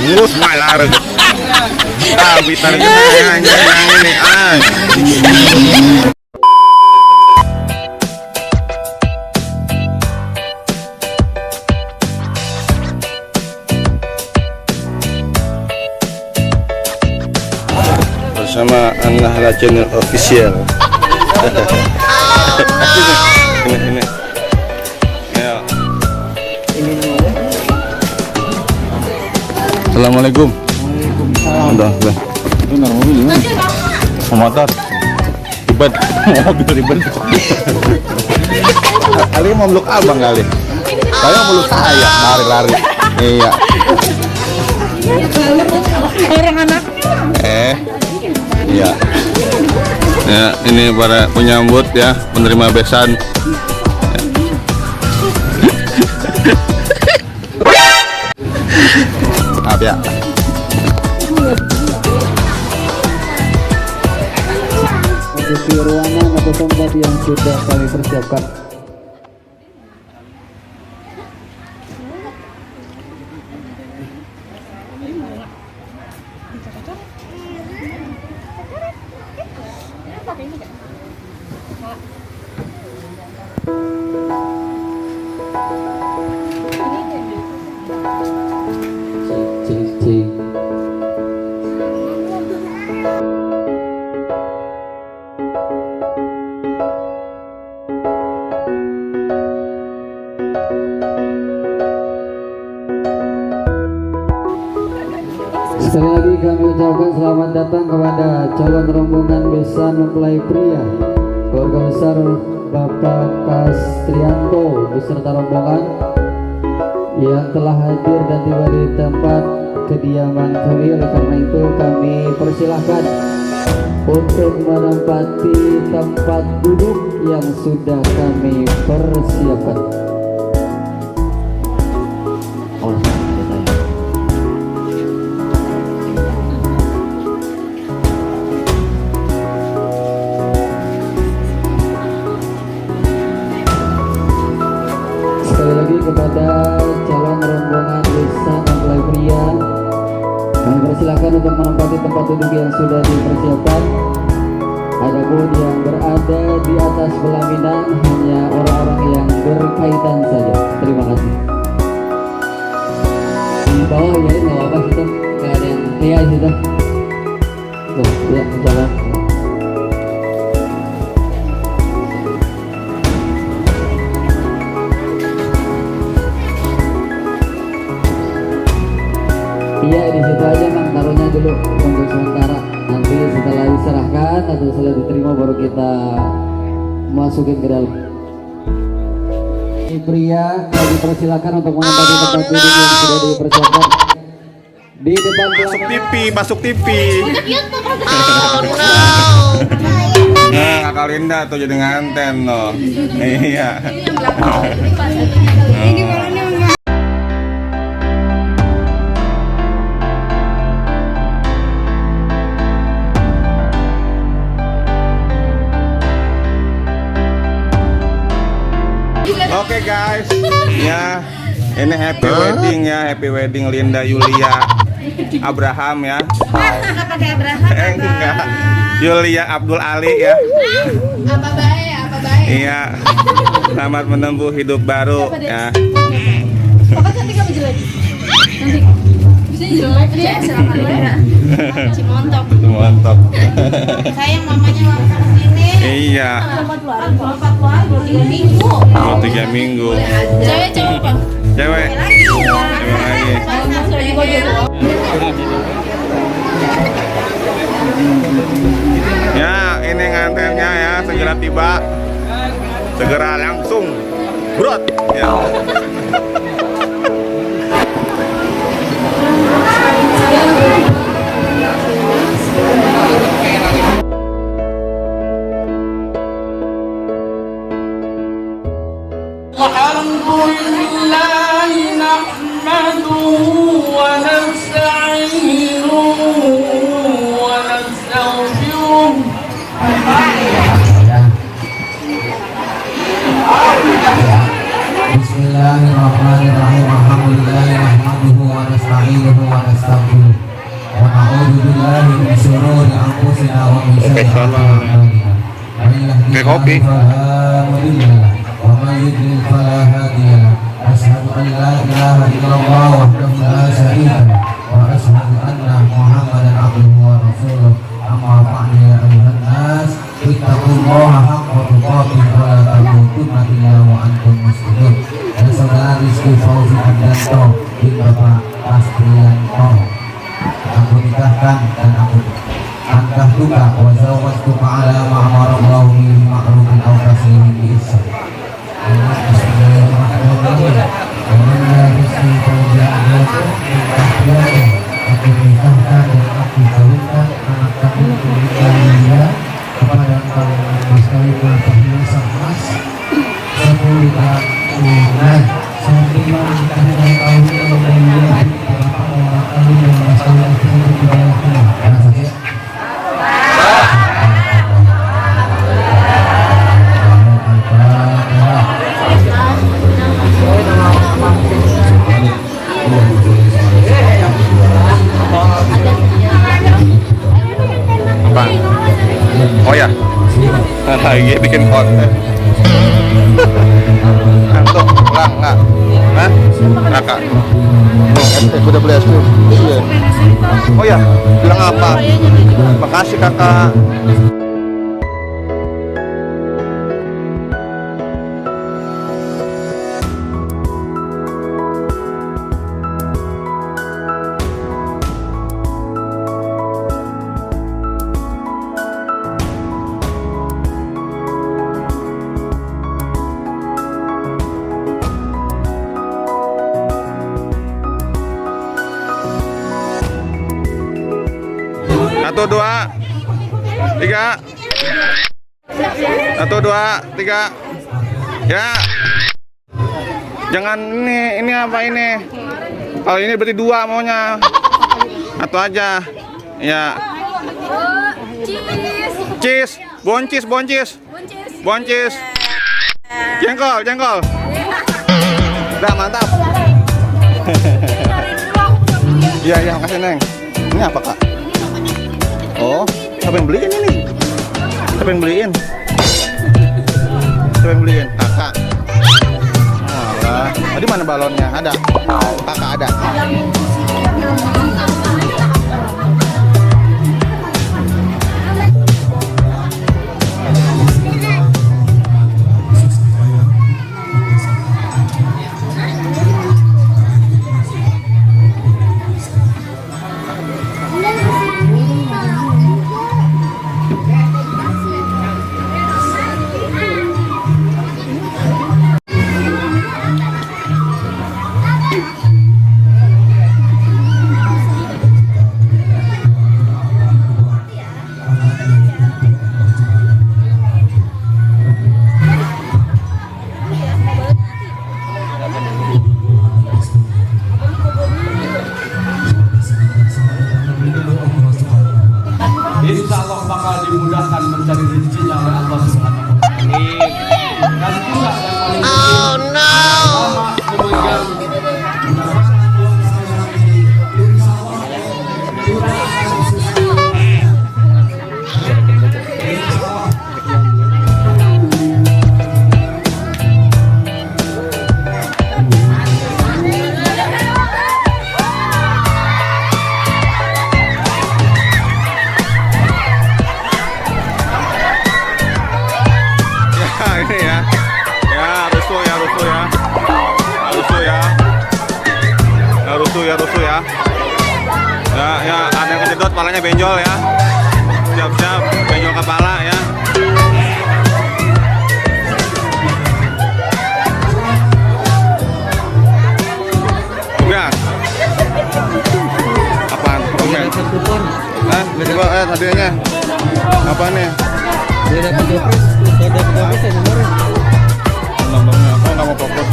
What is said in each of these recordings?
Ngus malar. Ah, bitar yang ini. Ah. Bersama An-Nahla Channel Official. Ini. Ya. Assalamualaikum. Udah. Benar mobil. Motor. Ribet. Mobil ribet. Kali mau meluk abang kali. Saya meluk saya, lari-lari. Iya. Orang anak. Iya. Ya, ini para penyambut ya, penerima besan. Maaf ya. Memasuki ruangan atau tempat yang sudah kami persiapkan. Cik. Sekali lagi kami ucapkan selamat datang kepada calon rombongan besan mempelai pria keluarga besar Bapak Kastrianto beserta rombongan yang telah hadir dan tiba di tempat kediaman kami. Oleh karena itu kami persilahkan untuk menempati tempat duduk yang sudah kami persiapkan. Sekali lagi kepada calon rombongan besan mempelai pria, kami persilakan untuk menempati tempat duduk yang sudah dipersiapkan. Adapun yang berada di atas pelaminan hanya orang-orang yang berkaitan saja. Terima kasih. Di bawah ya, nggak apa-apa situ, nggak ada yang iya situ. Tuh, ya, jalan. Iya, di situ aja Mang, taruhnya dulu untuk sementara. Nanti setelah diserahkan atau setelah diterima baru kita masukin ke dalam. Ini pria kami persilakan untuk menempati tempat duduk yang sudah dipersiapkan di depan Masuk TV. Nah, Kakak Linda tuh jadi nganten loh. Iya. Oke guys, ya ini happy wedding Linda Yulia Abraham ya. Enggak, Yulia Abdul Ali ya. Apa baik? Iya, selamat menempuh hidup baru ya. Papa cantik apa jelek? Cantik. Bisa jelek ya, silakan ya. Cimontok. Sayang mamanya langsung sini. Iya. 3 minggu. 3 minggu. Cewek apa? Cewek lagi. Ya, ini ngantennya ya, segera tiba. Segera langsung. Brot. Ya. Alhamdulillah nahmaduhu wa nasta'inuhu wa nastaghfiruh. Bismillahirrahmanirrahim. Alhamdulillah nahmaduhu wa nasta'inuhu wa nastaghfiruh. kopi. Asyhadu an la ilaha illallah wahdahu la syarika lah wa asyhadu anna Muhammadan abduhu wa rasuluh. Amma ba'du ya ayuhan nas ittaqullaha haqqa tuqatih wa la tamutunna illa wa antum muslimun. Dan saudara Rizky Fauzi Andanto bin Bapak Kastrianto, aku nikahkan dan aku angkah tuka wa zawwajtuka ala ma amarallahu bil ma'rufin aw taslimin bi ihsan. Aku nikahkan dan aku kawinkan anak kami Lia kepada engkau mas kawinnya perhiasan emas 10 tahunan sebelum nikahnya kawin dan Lia berapa orang kawin dan mas kawin itu dibayar tunai. Karena saja Bang. Oh ya, lagi bikin konten. Ngantuk, enggak. Hah? Kakak. Udah beli es krim. Iya. Oh ya, bilang apa? Makasih kakak. Satu, dua, tiga. 1, 2, 3. Ya. Jangan ini apa ini? Kalau ini berarti 2 maunya. Atau aja. Ya. Cheese, boncis. Jengkol. Udah mantap. Iya, makasih Neng. Ini apa Kak? Oh, siapa yang beliin ini? Siapa yang beliin? Kakak. Alah, tadi mana balonnya? Ada? Kakak ada. Insya Allah bakal dimudahkan mencari rezekinya oleh Allah Subhanahu wa Ta'ala. Dan juga yang paling memegang ini ya. Ya, rusuh ya. Rusuh ya. Ya, ada yang kejedot, palanya benjol ya. Siap, benjol kepala ya. Udah. Apaan? Komen. Hah? Coba hadiahnya. Apa nih? dia dapat dopres ya nomornya. Nomornya apa? Nggak mau fokus.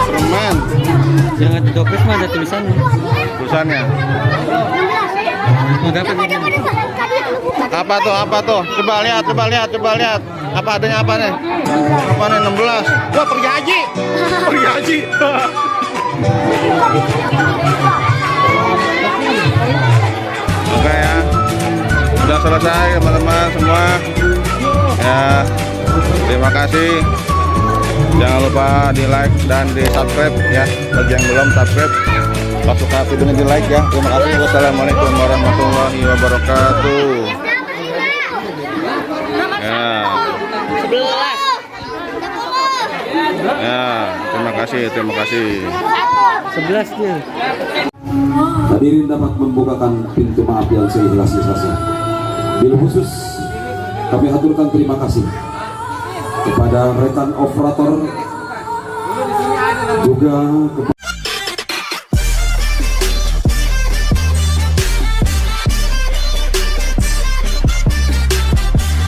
Permen. Jangan di dopres mah ada tulisannya. Tulisannya. Mau dapat ini. Apa tuh? Coba lihat. Apa adanya apa nih? Apa nih 16? Wah, pergi haji. Oke ya, sudah selesai teman-teman semua ya. Terima kasih, jangan lupa di like dan di subscribe ya bagi yang belum subscribe. Kalau suka videonya di like ya. Terima kasih. Wassalamualaikum warahmatullahi wabarakatuh ya. 11. Ya, terima kasih. 11 dia. Hadirin dapat membukakan pintu maaf yang seikhlas-ikhlasnya. Bil khusus kami aturkan terima kasih kepada rekan operator juga kepada